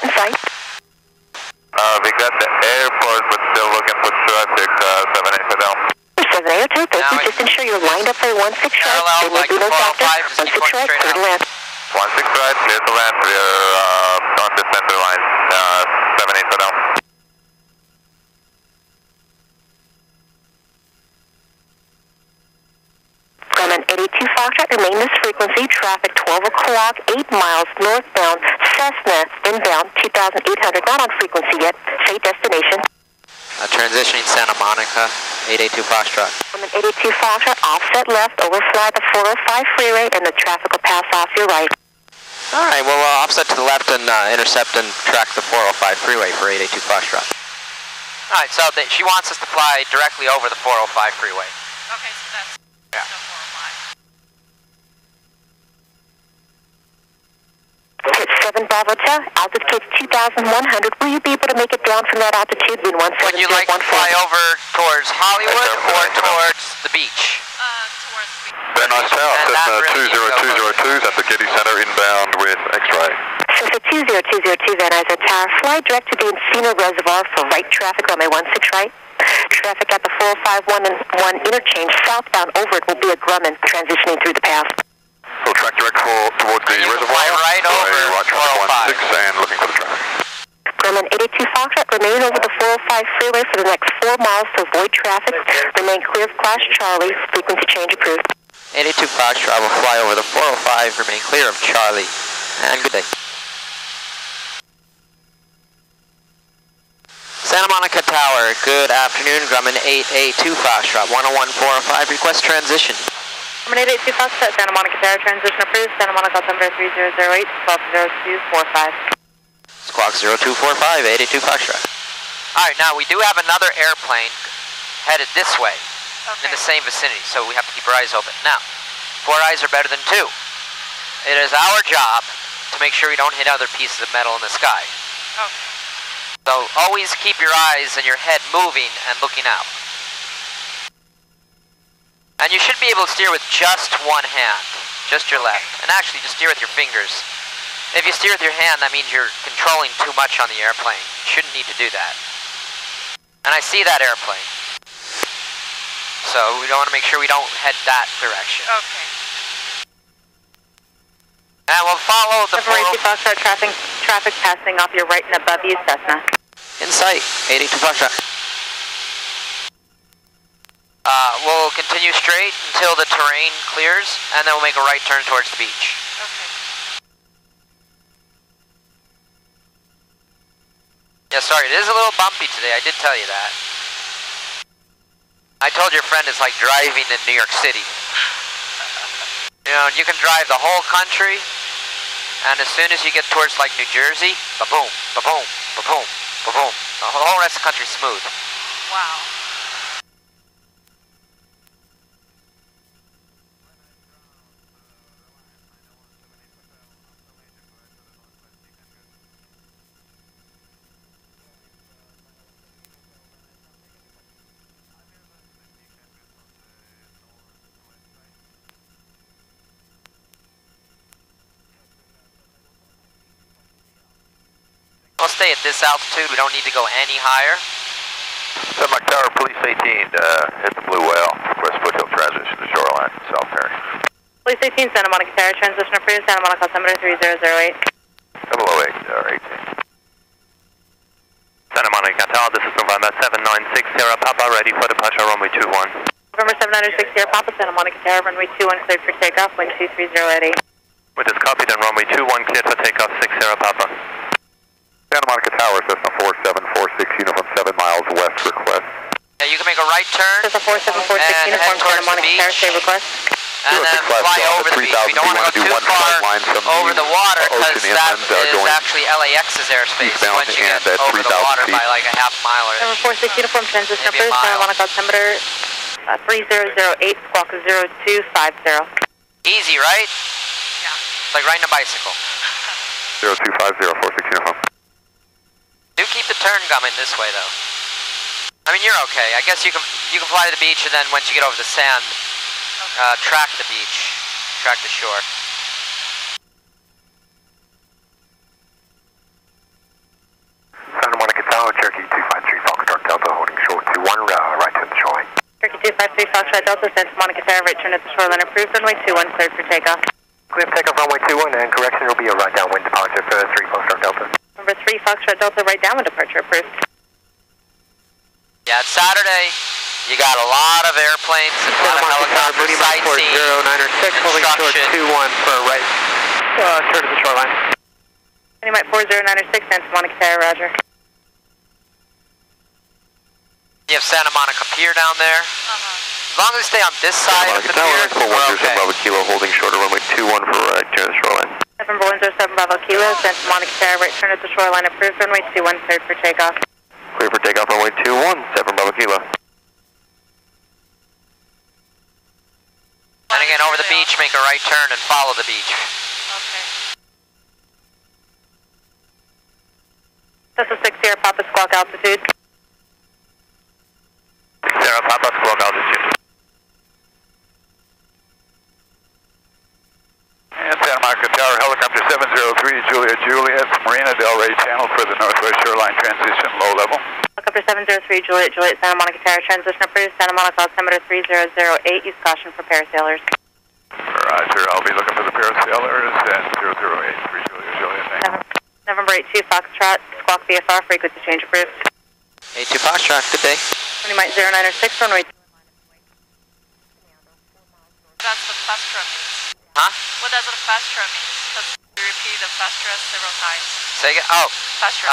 Inside. We got the airport, but still looking for traffic, 78 Hotel. 78 Hotel, thank you. Just ensure you're lined up for 16 right. There will be no factor. 16 right, clear to land. 16 right, clear to land. We are on the center line, 78 Hotel. Grumman 82 Foxtrot, remain this frequency. Traffic 12 o'clock, 8 miles northbound. Cessna inbound 2,800, not on frequency yet. Say destination. Transitioning Santa Monica, 882 Foxtrot. Grumman 82 Foxtrot, offset left, overfly the 405 freeway, and the traffic will pass off your right. All right, well, offset to the left and intercept and track the 405 freeway for 882 Foxtrot. All right, so she wants us to fly directly over the 405 freeway. Okay, so that's yeah. the 405. Hit 7 Bravo Tower, altitude 2,100. Will you be able to make it down from that altitude between 170 Would you like to fly over towards Hollywood or towards the beach? Towards the beach. Very nice tower, Cessna 20202 is at the Getty Center inbound with X-ray. Cessna 20202 Van Nuys Tower, fly direct to the Encino Reservoir for right traffic, runway 16 right. Traffic at the 451 and 1 interchange southbound over it will be a Grumman transitioning through the path. So track direct towards the reservoir. Fly right over right traffic 16 and looking for the traffic. Grumman 82 Foxtrot, remain over the 405 freeway for the next 4 miles to avoid traffic. Remain clear of Class Charlie, frequency change approved. 82 Foxtrot will fly over the 405, remain clear of Charlie, and good day. Santa Monica Tower, good afternoon, Grumman 882 Foxtrot, 10145, request transition. Grumman 882 Foxtrot, Santa Monica Tower, transition approved, Santa Monica altimeter 3008, squawk 0245. Squawk 0245, 882 Foxtrot. Alright, now we do have another airplane headed this way, in the same vicinity, so we have to keep our eyes open. Now, 4 eyes are better than 2. It is our job to make sure we don't hit other pieces of metal in the sky. Okay. So always keep your eyes and your head moving and looking out. And you should be able to steer with just one hand, just your left. And actually just steer with your fingers. If you steer with your hand, that means you're controlling too much on the airplane. You shouldn't need to do that. And I see that airplane. So we want to make sure we don't head that direction. Okay. And we'll follow the 82 Foxtrot, traffic passing off your right and above you, Cessna. In sight, 82 Foxtrot. We'll continue straight until the terrain clears, and then we'll make a right turn towards the beach. Okay. Yeah, sorry, it is a little bumpy today, I did tell you that. I told your friend it's like driving in New York City. You know, you can drive the whole country, and as soon as you get towards like New Jersey, ba-boom, ba-boom, ba-boom, ba-boom. The whole rest of the country's smooth. Wow. We'll stay at this altitude, we don't need to go any higher. Santa Monica Tower, Police 18, hit the Blue Whale, request foothill transition to shoreline, South Perry. Police 18, Santa Monica Tower, transition approved, Santa Monica altimeter 3008. 008, 18. Santa Monica Tower, this is November 796 Sierra Papa, ready for departure, runway 21. November 796 Sierra Papa, Santa Monica Tower, runway 21, cleared for takeoff, wind 230 at 8. With this copy, then runway 21, cleared for takeoff, 6 Sierra Papa. Santa Monica Tower, Cessna 4746, uniform 7 miles west, request. Yeah, you can make a right turn. Cessna 4746, uniform Santa Monica Tower, say request. And then fly over the beach. We don't want to go too far over the water because that is actually LAX's airspace once you get over the water by like a half mile or November 46, uniform transition approved, Santa Monica altimeter 3008, squawk 0250. Easy, right? Yeah. It's like riding a bicycle. 0250, 46 uniform. Do keep the turn coming this way though. I mean, you're okay. I guess you can fly to the beach and then once you get over the sand, track the beach, track the shore. 253 Foxtrot Delta, Santa Monica Tower, right turn at the shoreline, approved, runway 21, cleared for takeoff. Clear for takeoff runway 21, and correction will be a right downwind departure for 3 Foxtrot Delta. Number 3 Foxtrot Delta, right downwind departure, approved. Yeah, it's Saturday. You got a lot of airplanes, a lot of helicopters, sightseeing, 0906, holding short 21 for a right turn to the shoreline. Mike 4096, Santa Monica Tower, roger. You have Santa Monica Pier down there. As long as we stay on this side of the pier, we're okay. Bravo Kilo, holding short of runway 21 for a right turn to the shoreline. November 107 Bravo Kilo, Santa Monica Tower, right turn at the shoreline, approved, runway 21, cleared for takeoff. Clear for takeoff runway 21, 7 Bravo Kilo. And again, over the beach, make a right turn and follow the beach. Okay. This is 6 Sierra Papa Squawk altitude. Sierra Papa Squawk altitude. And Santa Monica Tower, helicopter 703, Juliet, Marina Del Rey channel for the northwest shoreline transition, low level. Helicopter 703, Juliet, Santa Monica Tower, transition approved, Santa Monica altimeter 3008, use caution for parasailers. Roger, I'll be looking for the parasailers at 008, 3 Juliet, thank you. November 82 Foxtrot, Squawk VFR, frequency change approved. 82 Foxtrot, good day. 20 Mike 0906, runway. That's what Fastra means. Huh? What does a Fastra mean? Because you repeat the Fastra several times. Say again? Oh. Fastra.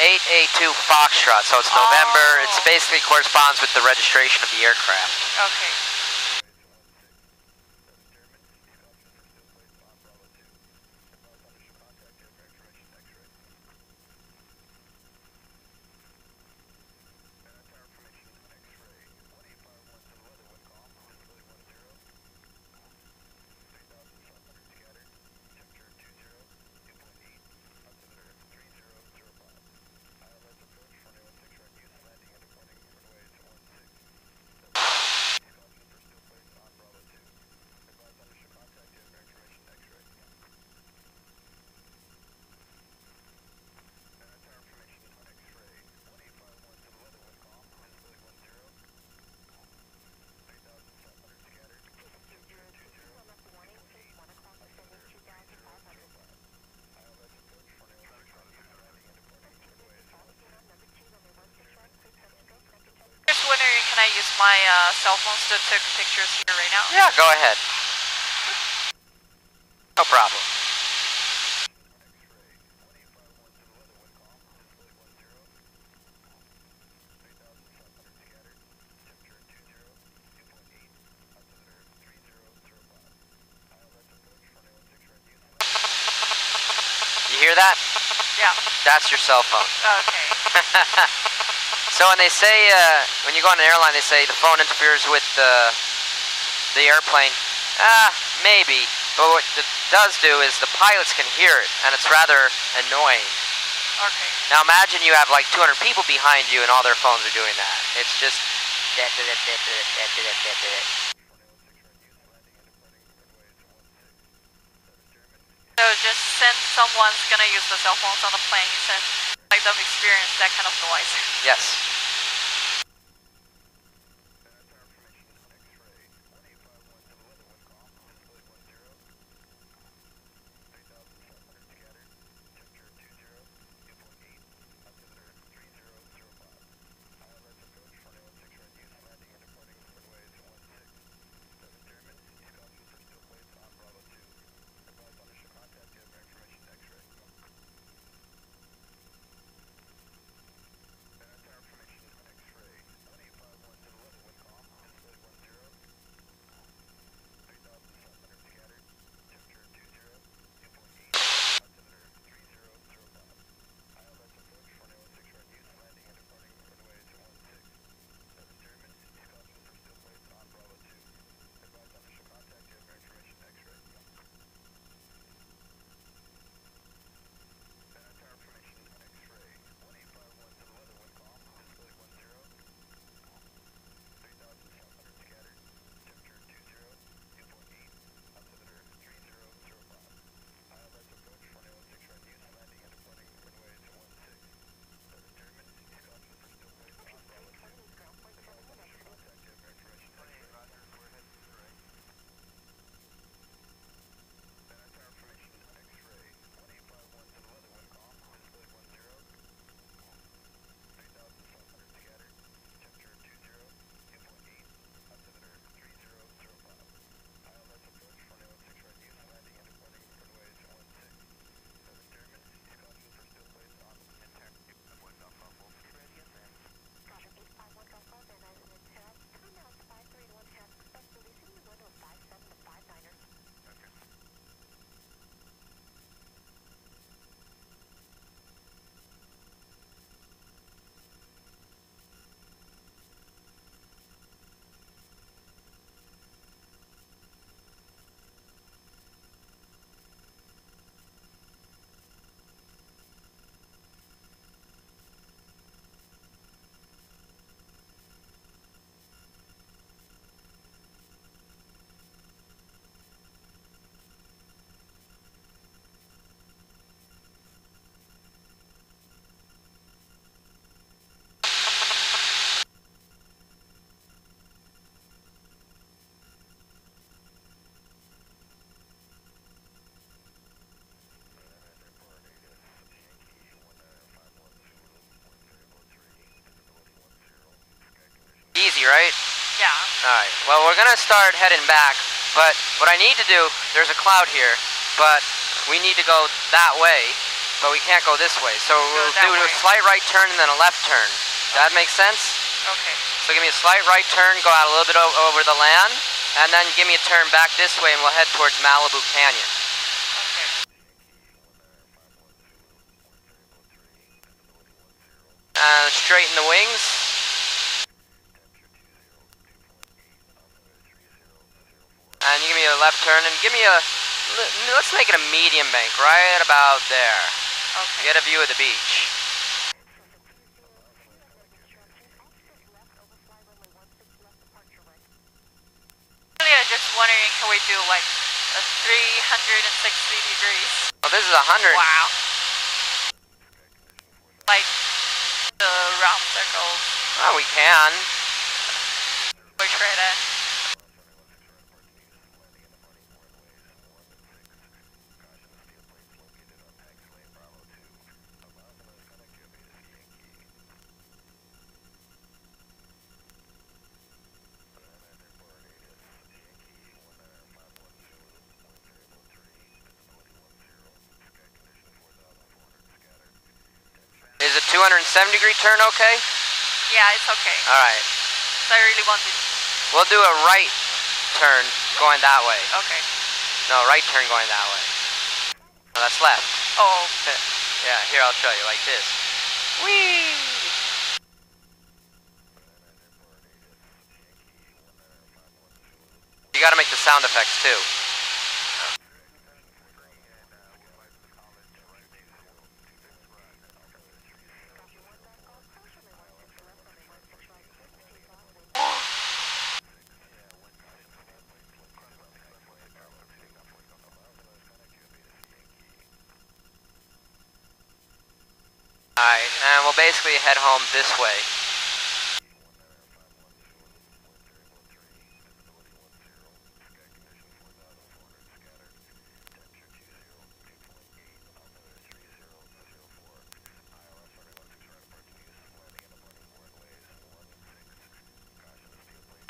882 Foxtrot, so it's November. It's basically corresponds with the registration of the aircraft. Okay. Can I use my cell phones to take pictures here right now? Yeah, go ahead. No problem. You hear that? Yeah. That's your cell phone. Okay. So when they say, when you go on an airline, they say the phone interferes with the airplane. Maybe. But what it does do is the pilots can hear it, and it's rather annoying. Okay. Now imagine you have like 200 people behind you, and all their phones are doing that. It's just... So just send someone's gonna use the cell phones on the planes and let them experience that kind of noise. Yes. right? Yeah. Alright, well we're gonna start heading back, but what I need to do, there's a cloud here, but we need to go that way, but we can't go this way. So we'll do a slight right turn and then a left turn. Does that make sense? Okay. So give me a slight right turn, go out a little bit over the land, and then give me a turn back this way and we'll head towards Malibu Canyon. Okay. And straighten the wings. And you give me a left turn and give me a, let's make it a medium bank right about there. Okay. Get a view of the beach. Really, I'm just wondering, can we do like a 360 degrees? Oh, this is 100. Wow. Like the round circles. Well, we can. We try that. Is a 270-degree turn okay? Yeah, it's okay. Alright. So I really want to. We'll do a right turn going that way. Okay. No, right turn going that way. No, that's left. Oh. Yeah, here I'll show you, like this. Whee! You gotta make the sound effects too. Alright, and we'll basically head home this way.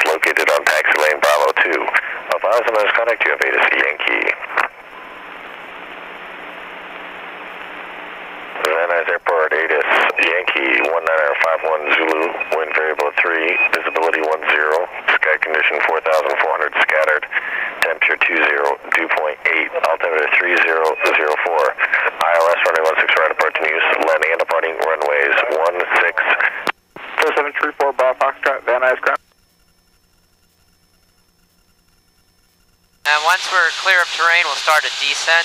Located on taxi lane Bravo 2. Advise on contact you have Ada Yankee. Van Nuys Airport, ATIS, Yankee 1951 Zulu, wind variable 3, visibility 10, sky condition 4,400 scattered, temperature 20, dew point 8, altimeter 3004, ILS running 16 right approach to use, landing and departing runways 16. 4734 Bravo Foxtrot, Van Nuys ground. And once we're clear of terrain, we'll start a descent.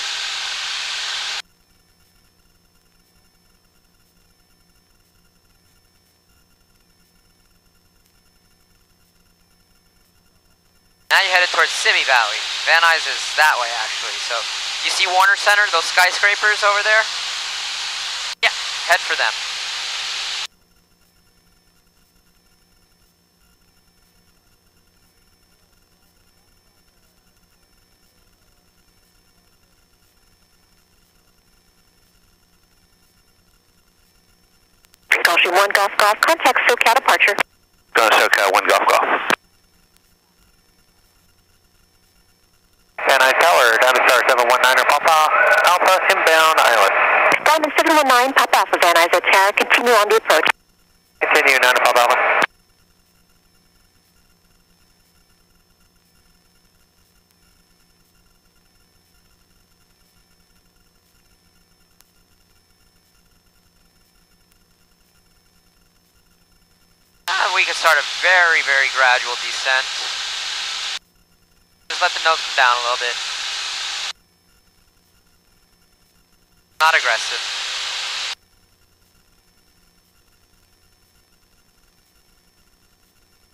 Now you're headed towards Simi Valley. Van Nuys is that way, actually. So, you see Warner Center, those skyscrapers over there? Yeah, head for them. Gulfstream 1 Golf Golf, contact SoCal departure. Go to SoCal 1 Golf Golf. Van Nuys Tower, down to star 719 Papa Alpha, inbound island. Diamond 719, Papa Alpha Van Nuys at Tower, continue on the approach. Continue, 9 Papa Alpha. We can start a very, very gradual descent. Just let the nose come down a little bit. Not aggressive.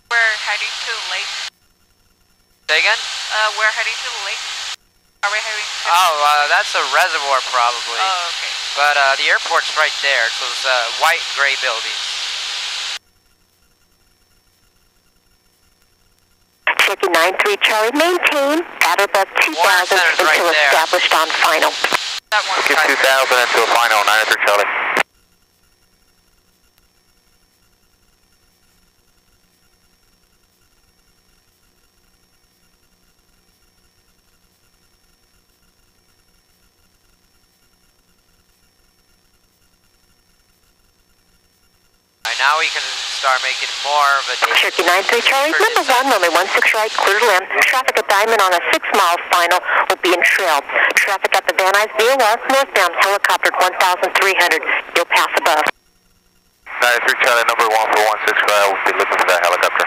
We're heading to the lake. Say again? We're heading to the lake. Are we heading to that's a reservoir probably. Oh, okay. But the airport's right there. It's those white and gray buildings. Cherokee 93 Charlie, maintain at or above 2,000 Center's right until there. established on final. That one. Skip 2000 into a final, 93 Charlie. now we can start making more of a... Cherokee 93 Charlie, number 1, runway 16 right, clear to land. Traffic at Diamond on a 6-mile final will be in trail. Traffic at the Van Nuys VOR, northbound, helicopter 1,300. You'll pass above. 93 Charlie, number 1 for 16 right, we'll be looking for that helicopter.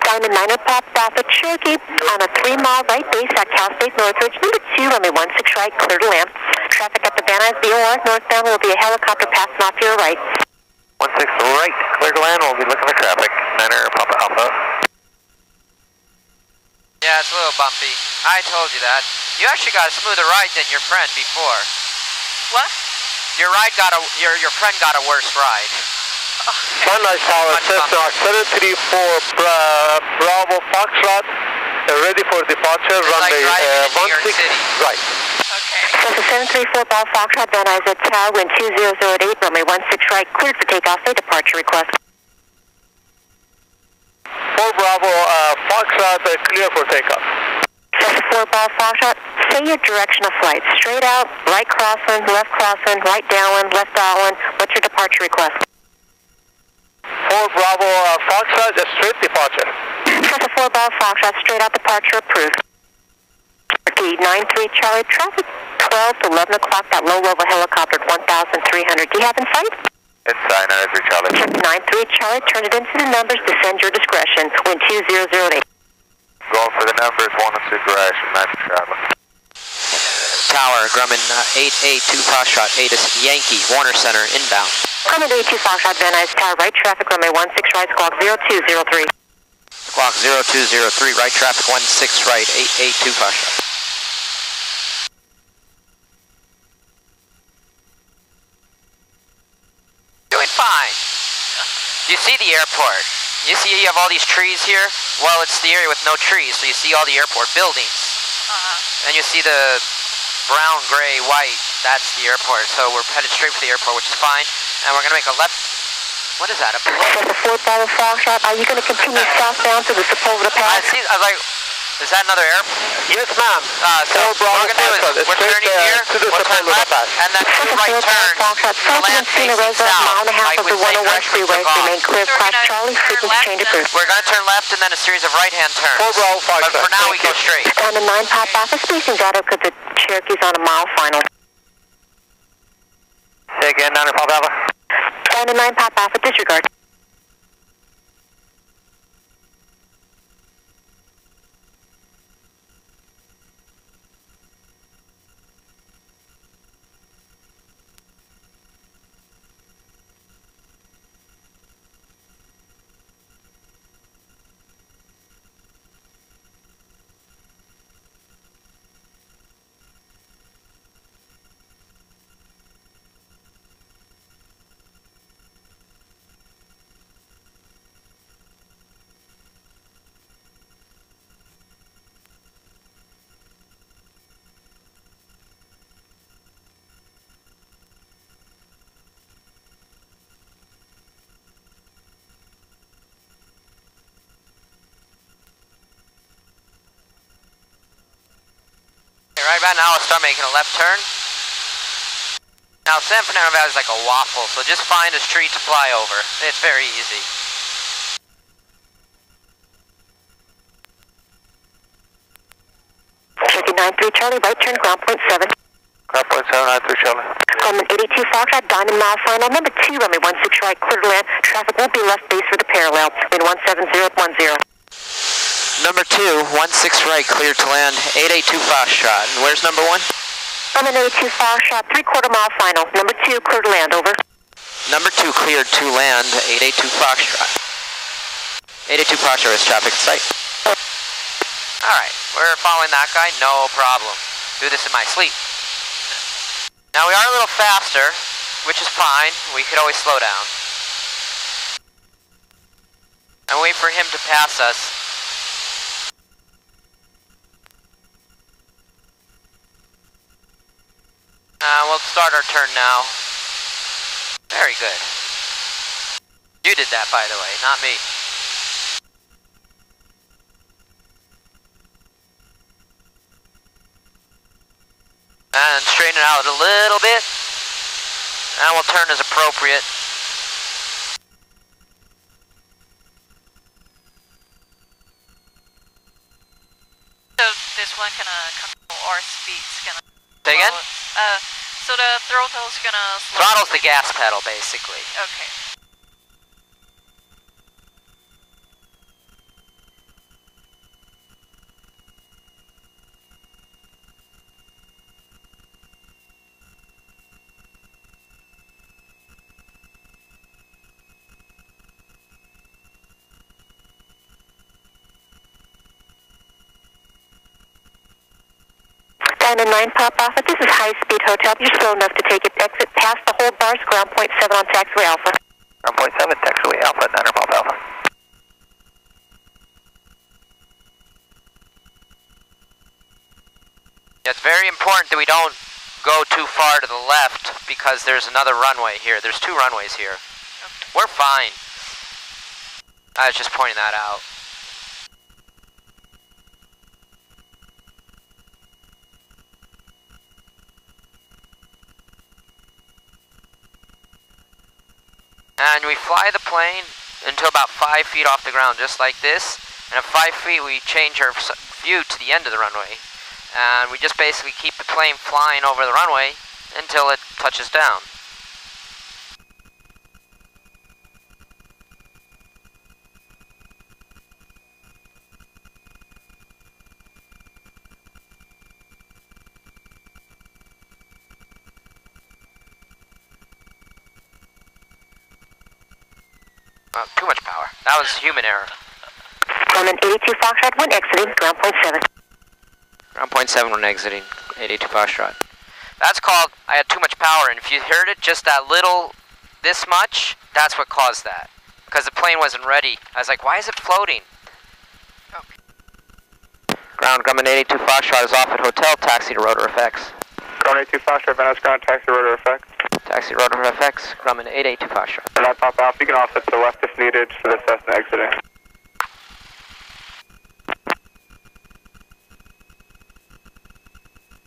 Diamond 9 popped off at Cherokee on a 3-mile right base at Cal State Northridge. Number 2, runway 16 right, clear to land. Traffic at the Van Nuys VOR, northbound, will be a helicopter passing off to your right. 16 right, clear to land, we'll be looking for traffic. Niner, Papa Alpha. Yeah, it's a little bumpy. I told you that. You actually got a smoother ride than your friend before. What? Your friend got a worse ride. Sunrise Tower, Cessna 734 Bravo Foxtrot, ready for departure, runway 16 right. Okay. Cessna 734 Bravo Foxtrot, Van Nuys at Tower, wind 2008, runway 16 right, cleared for takeoff, a departure request. 4 Bravo Foxtrot, clear for takeoff. Cessna 4 Bravo Foxtrot, say your direction of flight. Straight out, right crosswind, left crosswind, right downwind, left downwind. What's your departure request? 4 Bravo Foxtrot, straight departure. Cessna 4 Bravo Foxtrot, straight out departure approved. Cherokee 93 Charlie, traffic 12 to 11 o'clock, that low-level helicopter at 1,300. Do you have in sight? Inside, 93 Charlie. Cherokee 93 Charlie, turn it into the numbers, descend your discretion. Wind 2008. Going for the numbers, 1 and 2 garage from 93 Charlie. Tower, Grumman 882 Foxtrot, 8 Yankee, Warner Center, inbound. Grumman 82 Foxtrot, Van Nuys Tower, right traffic, runway 16 right, squawk 0203. Squawk 0203, right traffic 16 right, 882 Foxtrot. Doing fine. You see the airport. You see you have all these trees here? Well, it's the area with no trees, so you see all the airport buildings. And you see the brown, gray, white, that's the airport. So we're headed straight for the airport, which is fine. And we're going to make a left. What is that, a balloon? The 4 Bravo Foxtrot, are you going to continue southbound to the Sepulveda I Pass? see, I was like, is that another airport? Yes, ma'am. So what we're going to do is we're turning here, we'll turn left, and then 2 right turns to land facing south, right with same direction we took off. Remain clear, So we're class gonna Charlie, turn frequency left change and- approved. We're going to turn left and then a series of right-hand turns. 4 Bravo But Foxtrot. for now, we go straight. Diamond 9 pop off, spacing data because the Cherokee's on a mile final. Say again, 9 Papa Alpha. Diamond 9 pop off, disregard. Right about now, I'll start making a left turn. Now, San Fernando Valley is like a waffle, so just find a street to fly over. It's very easy. Cherokee 93 Charlie, right turn, ground point 7. Ground point 793 Charlie. Grumman 82 Foxtrot, Diamond mile final, number 2, runway 16 right, clear to land. Traffic won't be left base for the parallel. Wind 17010. Number 2, 16 right, clear to land, 882 Foxtrot. And where's number 1? Grumman 82 Foxtrot, 3/4 mile final. Number 2, clear to land, over. Number 2 cleared to land, 882 Foxtrot. 882 Foxtrot is traffic in sight. Alright, we're following that guy, no problem. Do this in my sleep. Now we are a little faster, which is fine. We could always slow down. And wait for him to pass us. We'll start our turn now. Very good. You did that, by the way, not me. And straighten it out a little bit. And we'll turn as appropriate. one gonna control our speeds, gonna... Say again? So the throttle's gonna... Throttle's the gas pedal, basically. Okay. Diamond 9 pop off. This is High Speed Hotel. You're slow enough to take it. Exit past the whole bars, ground point 7 on taxiway Alpha. Ground point 7, taxiway Alpha, 9 Pop Alpha. Yeah, it's very important that we don't go too far to the left because there's another runway here. There's 2 runways here. Okay. We're fine. I was just pointing that out. And we fly the plane until about 5 feet off the ground, just like this. And at 5 feet, we change our view to the end of the runway. And we just basically keep the plane flying over the runway until it touches down. Too much power. That was human error. Grumman 82 Foxtrot, 1 exiting, ground point 7. Ground point 7 when exiting, 82 Foxtrot. That's called, I had too much power, and if you heard it just that little, this much, that's what caused that. Because the plane wasn't ready. I was like, why is it floating? Okay. Ground Grumman 82 Foxtrot is off at hotel, taxi to ROTOR FX. Ground 82 Foxtrot, Van Nuys ground, taxi ROTOR FX. Taxi ROTOR FX, Grumman 882 Foxtrot. And that pop out, you can offset to the left if needed for the Cessna exiting.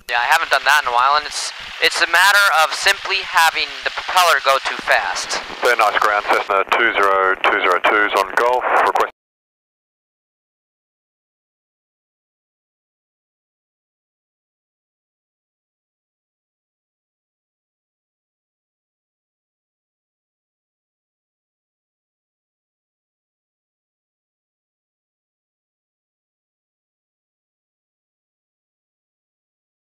Yeah, I haven't done that in a while, and it's a matter of simply having the propeller go too fast. Van Nuys ground, Cessna 20202's on Golf, request